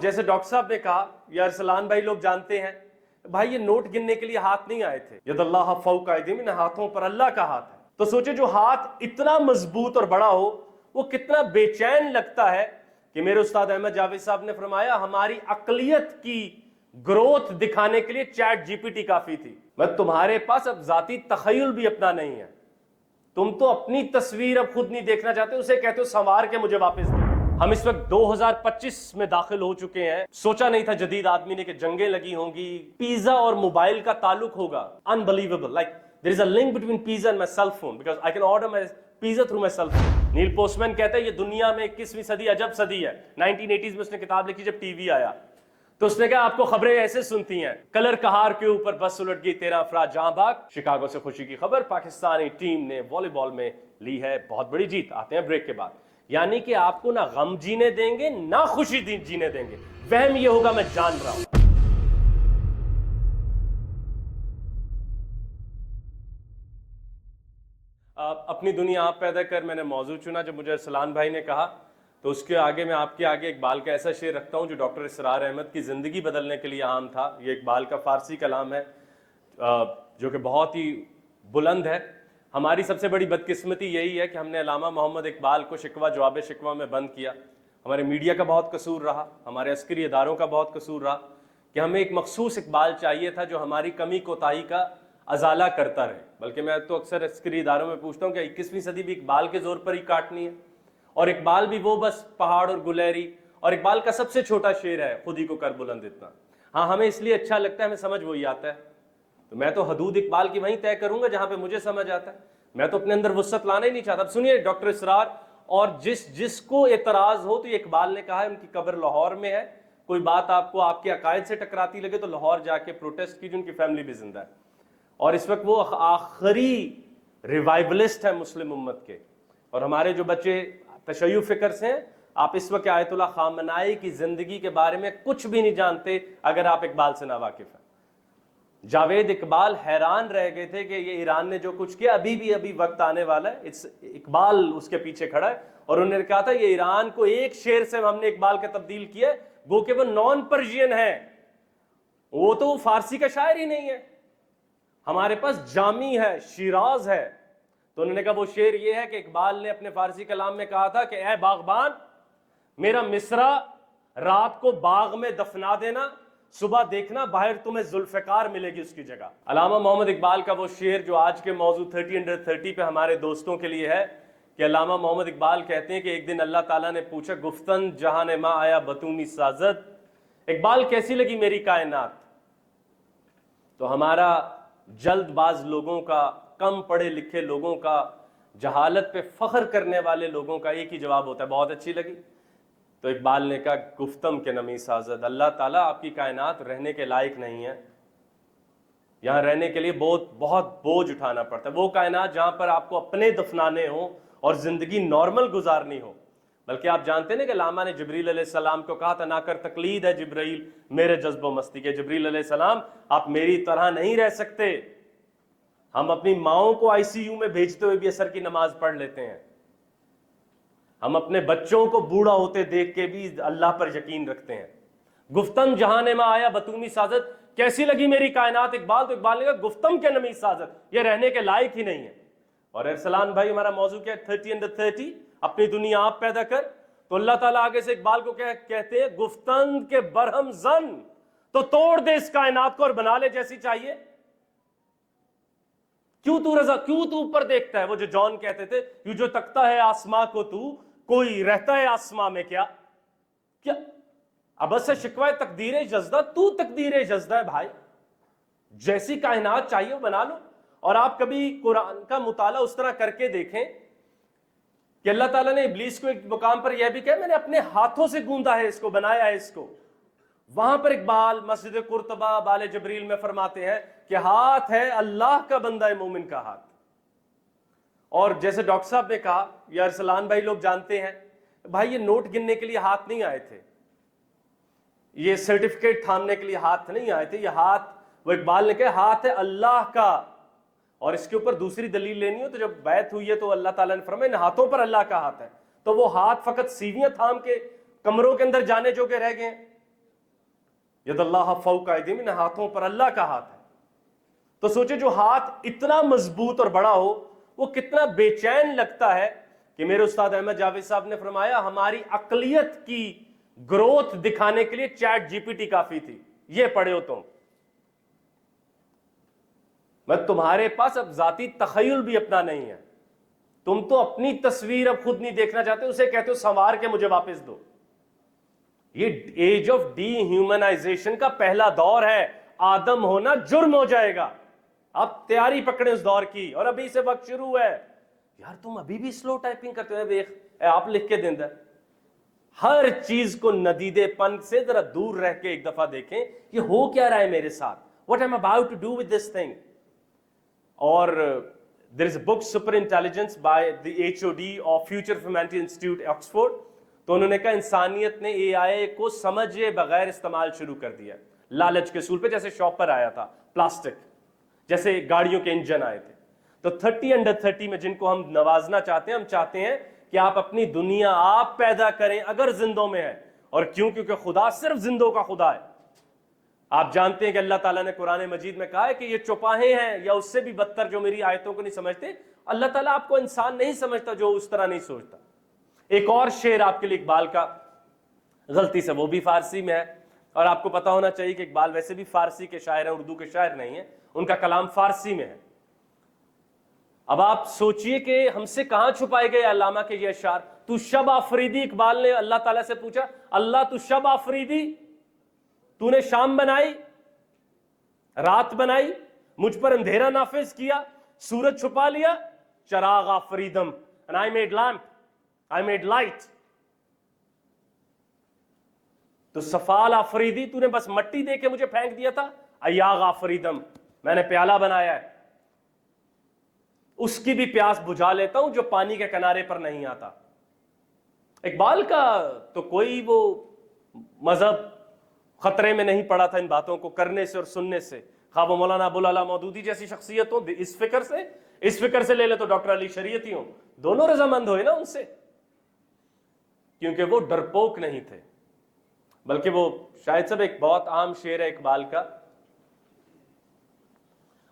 جیسے ڈاکٹر صاحب نے کہا یا ارسلان بھائی لوگ جانتے ہیں بھائی یہ نوٹ گننے کے لیے ہاتھ نہیں آئے تھے، ید اللہ فوق ایدیہم، ان ہاتھوں پر اللہ کا ہاتھ ہے۔ تو سوچے جو ہاتھ اتنا مضبوط اور بڑا ہو وہ کتنا بے چین لگتا ہے کہ میرے استاد احمد جاوید صاحب نے فرمایا ہماری عقلیت کی گروتھ دکھانے کے لیے چیٹ جی پی ٹی کافی تھی۔ تمہارے پاس اب ذاتی تخیل بھی اپنا نہیں ہے، تم تو اپنی تصویر اب خود نہیں دیکھنا چاہتے، اسے کہتے ہو سنوار کے مجھے واپس دو۔ ہم اس وقت 2025 میں داخل ہو چکے ہیں، سوچا نہیں تھا جدید آدمی نے کہ جنگیں لگی ہوں گی، پیزا اور موبائل کا تعلق ہوگا۔ unbelievable, like there is a link between pizza and my cell phone because I can order my pizza through my cell phone۔ Neil Postman کہتا ہے یہ دنیا میں 21ویں صدی عجب صدی ہے۔ 1980s میں اس نے کتاب لکھی جب ٹی وی آیا تو اس نے کہا آپ کو خبریں ایسے سنتی ہیں، کلر کہار کے اوپر بس الٹ گئی، 13 افراد جاں بھاگ۔ شکاگو سے خوشی کی خبر، پاکستانی ٹیم نے والی بال میں لی ہے بہت بڑی جیت۔ آتے ہیں بریک کے بعد۔ یعنی کہ آپ کو نہ غم جینے دیں گے نہ خوشی جینے دیں گے، وہم یہ ہوگا میں جان رہا ہوں۔ اپنی دنیا آپ پیدا کر میں نے موضوع چنا، جب مجھے ارسلان بھائی نے کہا تو اس کے آگے میں آپ کے آگے اقبال کا ایسا شعر رکھتا ہوں جو ڈاکٹر اسرار احمد کی زندگی بدلنے کے لیے عام تھا۔ یہ اقبال کا فارسی کلام ہے جو کہ بہت ہی بلند ہے۔ ہماری سب سے بڑی بدقسمتی یہی ہے کہ ہم نے علامہ محمد اقبال کو شکوہ جواب شکوہ میں بند کیا۔ ہمارے میڈیا کا بہت قصور رہا، ہمارے عسکری اداروں کا بہت قصور رہا کہ ہمیں ایک مخصوص اقبال چاہیے تھا جو ہماری کمی کوتاہی کا ازالہ کرتا رہے۔ بلکہ میں تو اکثر عسکری اداروں میں پوچھتا ہوں کہ 21ویں صدی بھی اقبال کے زور پر ہی کاٹنی ہے، اور اقبال بھی وہ بس پہاڑ اور گلیری، اور اقبال کا سب سے چھوٹا شعر ہے خود ہی کو کر بلند اتنا۔ ہاں ہمیں اس لیے اچھا لگتا ہے، ہمیں سمجھ وہی آتا ہے، تو میں تو حدود اقبال کی وہیں طے کروں گا جہاں پہ مجھے سمجھ آتا ہے، میں تو اپنے اندر وسعت لانا ہی نہیں چاہتا۔ اب سنیے ڈاکٹر اسرار، اور جس کو اعتراض ہو تو یہ اقبال نے کہا ہے، ان کی قبر لاہور میں ہے، کوئی بات آپ کو آپ کے عقائد سے ٹکراتی لگے تو لاہور جا کے پروٹیسٹ کیجیے، ان کی فیملی بھی زندہ ہے، اور اس وقت وہ آخری ریوائولسٹ ہے مسلم امت کے۔ اور ہمارے جو بچے تشیع فکر سے ہیں، آپ اس وقت آیت اللہ خامنائی کی زندگی کے بارے میں کچھ بھی نہیں جانتے اگر آپ اقبال سے ناواقف ہیں۔ جاوید اقبال حیران رہ گئے تھے کہ یہ ایران نے جو کچھ کیا ابھی وقت آنے والا ہے، اقبال اس کے پیچھے کھڑا ہے، اور انہوں نے کہا تھا یہ ایران کو ایک شعر سے ہم نے اقبال کا تبدیل کیا ہے، گو کہ وہ نان پرشین ہے، وہ تو فارسی کا شاعر ہی نہیں ہے، ہمارے پاس جامی ہے، شیراز ہے۔ تو انہوں نے کہا وہ شعر یہ ہے کہ اقبال نے اپنے فارسی کلام میں کہا تھا کہ اے باغبان میرا مصرع رات کو باغ میں دفنا دینا، صبح دیکھنا باہر تمہیں ذوالفقار ملے گی اس کی جگہ۔ علامہ محمد اقبال کا وہ شعر جو آج کے موضوع 30 under 30 پہ ہمارے دوستوں کے لیے ہے کہ علامہ محمد اقبال کہتے ہیں کہ ایک دن اللہ تعالیٰ نے پوچھا گفتن جہان ماں آیا بتومی سازد، اقبال کیسی لگی میری کائنات؟ تو ہمارا جلد باز لوگوں کا، کم پڑھے لکھے لوگوں کا، جہالت پہ فخر کرنے والے لوگوں کا ایک ہی جواب ہوتا ہے بہت اچھی لگی۔ تو اقبال نے کہا گفتم کے نمی سازد، اللہ تعالیٰ آپ کی کائنات رہنے کے لائق نہیں ہے، یہاں رہنے کے لیے بہت بوجھ اٹھانا پڑتا ہے، وہ کائنات جہاں پر آپ کو اپنے دفنانے ہوں اور زندگی نارمل گزارنی ہو۔ بلکہ آپ جانتے ہیں کہ علامہ نے جبریل علیہ السلام کو کہا تھا نہ کر تقلید ہے جبرائیل میرے جذب و مستی کے، جبریل علیہ السلام آپ میری طرح نہیں رہ سکتے، ہم اپنی ماؤں کو آئی سی یو میں بھیجتے ہوئے بھی عصر کی نماز پڑھ لیتے ہیں، ہم اپنے بچوں کو بوڑھا ہوتے دیکھ کے بھی اللہ پر یقین رکھتے ہیں۔ گفتم جہاں میں آیا بتومی سازت، کیسی لگی میری کائنات اقبال؟ تو اقبال نے کہا گفتم کے نمی سازت، یہ رہنے کے لائق ہی نہیں ہے۔ اور ارسلان بھائی ہمارا موضوع کیا ہے؟ 30 under 30، اپنی دنیا آپ پیدا کر۔ تو اللہ تعالیٰ آگے سے اقبال کو کہتے ہیں گفتن کے برہم زن، تو توڑ دے اس کائنات کو اور بنا لے جیسی چاہیے۔ کیوں تو اوپر دیکھتا ہے؟ وہ جو جان کہتے تھے یوں جو تکتا ہے آسماں کو تو، کوئی رہتا ہے آسماں میں کیا؟ اب سے شکوہ تقدیر جزدہ، تو تقدیر جزدہ ہے بھائی، جیسی کائنات چاہیے وہ بنا لو۔ اور آپ کبھی قرآن کا مطالعہ اس طرح کر کے دیکھیں کہ اللہ تعالیٰ نے ابلیس کو ایک مقام پر یہ بھی کہا میں نے اپنے ہاتھوں سے گوندا ہے اس کو، بنایا ہے اس کو۔ وہاں پر اقبال مسجد قرطبہ بال جبریل میں فرماتے ہیں کہ ہاتھ ہے اللہ کا بندہ مومن کا ہاتھ۔ اور جیسے ڈاکٹر صاحب نے کہا یا ارسلان بھائی لوگ جانتے ہیں بھائی یہ نوٹ گننے کے لیے ہاتھ نہیں آئے تھے، یہ سرٹیفکیٹ تھامنے کے لیے ہاتھ نہیں آئے تھے، یہ ہاتھ وہ اقبال نے کہا ہاتھ ہے اللہ کا۔ اور اس کے اوپر دوسری دلیل لینی ہو تو جب بیعت ہوئی ہے تو اللہ تعالیٰ نے فرمایا ان ہاتھوں پر اللہ کا ہاتھ ہے، تو وہ ہاتھ فقط سیویاں تھام کے کمروں کے اندر جانے جو کہ رہ گئے ہیں؟ ید اللہ فوق ایدیہم، ان ہاتھوں پر اللہ کا ہاتھ ہے. تو سوچے جو ہاتھ اتنا مضبوط اور بڑا ہو وہ کتنا بے چین لگتا ہے کہ میرے استاد احمد جاوید صاحب نے فرمایا ہماری عقلیت کی گروتھ دکھانے کے لیے چیٹ جی پی ٹی کافی تھی. یہ پڑھے ہو تم، میں تمہارے پاس اب ذاتی تخیل بھی اپنا نہیں ہے، تم تو اپنی تصویر اب خود نہیں دیکھنا چاہتے، اسے کہتے ہو سنوار کے مجھے واپس دو. یہ ایج آف ڈی ہیومنائزیشن کا پہلا دور ہے. آدم ہونا جرم ہو جائے گا. آپ تیاری پکڑے اس دور کی، اور ابھی سے وقت شروع ہے. یار تم ابھی بھی سلو ٹائپنگ کرتے ہو، دیکھ آپ لکھ کے دیندہ. ہر چیز کو ندیدے پن سے ذرا دور رہ کے ایک دفعہ دیکھیں یہ ہو کیا رہا ہے میرے ساتھ. What am I about to do with this thing? اور there is a book Super Intelligence by the HOD of Future of Humanity Institute Oxford. تو انہوں نے کہا انسانیت نے اے آئی کو سمجھے بغیر استعمال شروع کر دیا لالچ کے اصول پہ. جیسے شاپر آیا تھا پلاسٹک، جیسے گاڑیوں کے انجن آئے تھے. تو 30 انڈر 30 میں جن کو ہم نوازنا چاہتے ہیں، ہم چاہتے ہیں کہ آپ اپنی دنیا آپ پیدا کریں اگر زندوں میں ہے. اور کیوں؟ کیونکہ خدا صرف زندوں کا خدا ہے. آپ جانتے ہیں کہ اللہ تعالیٰ نے قرآن مجید میں کہا ہے کہ یہ چوپاہے ہیں یا اس سے بھی بدتر جو میری آیتوں کو نہیں سمجھتے. اللہ تعالیٰ آپ کو انسان نہیں سمجھتا جو اس طرح نہیں سوچتا. ایک اور شعر آپ کے لیے اقبال کا، غلطی سے وہ بھی فارسی میں ہے، اور آپ کو پتا ہونا چاہیے کہ اقبال ویسے بھی فارسی کے شاعر ہیں، اردو کے شاعر نہیں ہیں، ان کا کلام فارسی میں ہے. اب آپ سوچئے کہ ہم سے کہاں چھپائے گئے علامہ کے یہ اشعار. تو شب آفریدی، اقبال نے اللہ تعالیٰ سے پوچھا، اللہ تو شب آفریدی، تو نے شام بنائی، رات بنائی، مجھ پر اندھیرا نافذ کیا، سورج چھپا لیا. چراغ آفریدم and I made lamp, I made light. تو سفال آفریدی، تو نے بس مٹی دے کے مجھے پھینک دیا تھا. ایاغ آفریدم، میں نے پیالہ بنایا ہے، اس کی بھی پیاس بجھا لیتا ہوں جو پانی کے کنارے پر نہیں آتا. اقبال کا تو کوئی وہ مذہب خطرے میں نہیں پڑا تھا ان باتوں کو کرنے سے اور سننے سے. خواہ وہ مولانا ابوالعلا مودودی جیسی شخصیت ہو اس فکر سے لے لے تو ڈاکٹر علی شریعتی ہوں، دونوں رضامند ہوئے نا ان سے، کیونکہ وہ ڈرپوک نہیں تھے. بلکہ وہ شاید صاحب ایک بہت عام شعر ہے اقبال کا،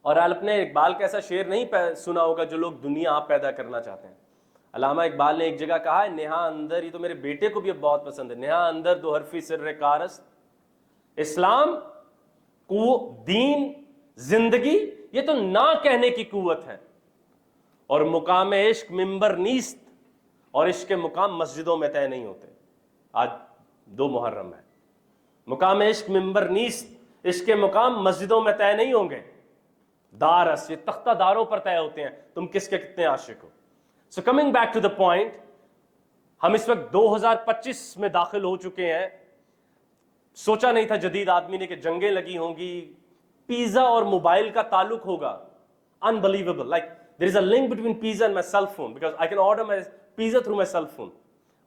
اور آپ نے اقبال کا ایسا شعر نہیں سنا ہوگا جو لوگ دنیا آپ پیدا کرنا چاہتے ہیں. علامہ اقبال نے ایک جگہ کہا ہے، نہا اندر، یہ تو میرے بیٹے کو بھی اب بہت پسند ہے، نہا اندر دو حرفی سر کارست. اسلام دین زندگی یہ تو نہ کہنے کی قوت ہے، اور مقام عشق ممبر نیست، اور عشق کے مقام مسجدوں میں طے نہیں ہوتے. آج 2 محرم ہے، مقام عشق ممبر نیست، عشق کے مقام مسجدوں میں طے نہیں ہوں گے. دارس، یہ تختہ داروں پر طے ہوتے ہیں تم کس کے کتنے عاشق ہو. So coming back to the point, ہم اس وقت 2025 میں داخل ہو چکے ہیں. سوچا نہیں تھا جدید آدمی نے کہ جنگیں لگی ہوں گی، پیزا اور موبائل کا تعلق ہوگا. unbelievable, like there is a link between pizza and my cell phone because I can order my pizza through my cell phone.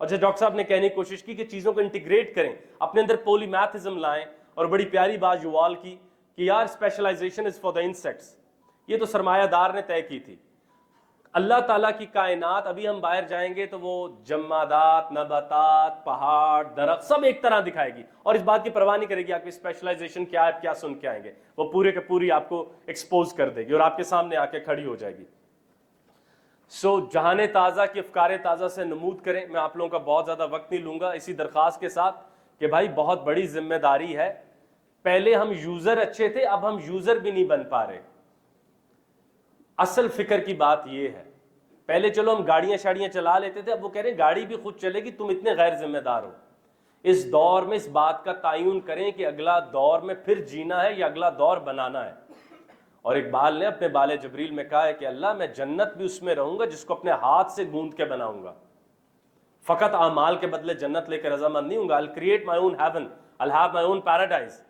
اور جیسے ڈاکٹر صاحب نے کہنے کی کوشش کی کہ چیزوں کو انٹیگریٹ کریں، اپنے اندر پولی میتھزم لائیں، اور بڑی پیاری بات یوال کی کہ یار specialization is for the insects. یہ تو سرمایہ دار نے طے کی تھی. اللہ تعالیٰ کی کائنات، ابھی ہم باہر جائیں گے تو وہ جمادات، نباتات، پہاڑ، درخت سب ایک طرح دکھائے گی، اور اس بات کی پرواہ نہیں کرے گی آپ کی اسپیشلائزیشن کیا ہے، کیا سن کے آئیں گے. وہ پورے کے پوری آپ کو ایکسپوز کر دے گی اور آپ کے سامنے آ کے کھڑی ہو جائے گی. سو جہان تازہ کی افکار تازہ سے نمود کریں. میں آپ لوگوں کا بہت زیادہ وقت نہیں لوں گا، اسی درخواست کے ساتھ کہ بھائی بہت بڑی ذمہ داری ہے. پہلے ہم یوزر اچھے تھے، اب ہم یوزر بھی نہیں بن پا رہے. اصل فکر کی بات یہ ہے، پہلے چلو ہم گاڑیاں شاڑیاں چلا لیتے تھے، اب وہ کہہ رہے ہیں گاڑی بھی خود چلے گی، تم اتنے غیر ذمہ دار ہو. اس دور میں اس بات کا تعین کریں کہ اگلا دور میں پھر جینا ہے یا اگلا دور بنانا ہے. اور اقبال نے اپنے بال جبریل میں کہا ہے کہ اللہ میں جنت بھی اس میں رہوں گا جس کو اپنے ہاتھ سے گوند کے بناؤں گا. فقط اعمال کے بدلے جنت لے کے رضامند نہیں ہوں گا. I'll create my own heaven, I'll have my own paradise.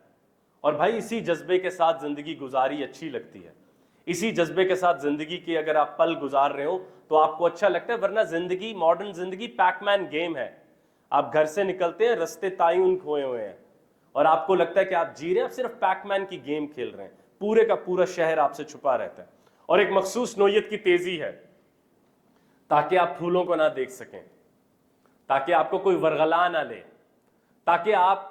اور بھائی اسی جذبے کے ساتھ زندگی گزاری اچھی لگتی ہے. اسی جذبے کے ساتھ زندگی کی اگر آپ پل گزار رہے ہو تو آپ کو اچھا لگتا ہے، ورنہ زندگی، ماڈرن زندگی پیک مین گیم ہے. آپ گھر سے نکلتے ہیں، رستے تعین کھوئے ہوئے ہیں، اور آپ کو لگتا ہے کہ آپ جی رہے ہیں، آپ صرف پیک مین کی گیم کھیل رہے ہیں. پورے کا پورا شہر آپ سے چھپا رہتا ہے، اور ایک مخصوص نوعیت کی تیزی ہے تاکہ آپ پھولوں کو نہ دیکھ سکیں، تاکہ آپ کو کوئی ورغلا نہ لے، تاکہ آپ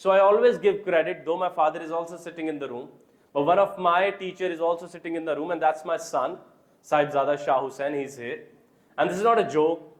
So I always give credit, though my father is also sitting in the room, but one of my teacher is also sitting in the room, and that's my son, Sahibzada Shah Hussain. He's here, and this is not a joke.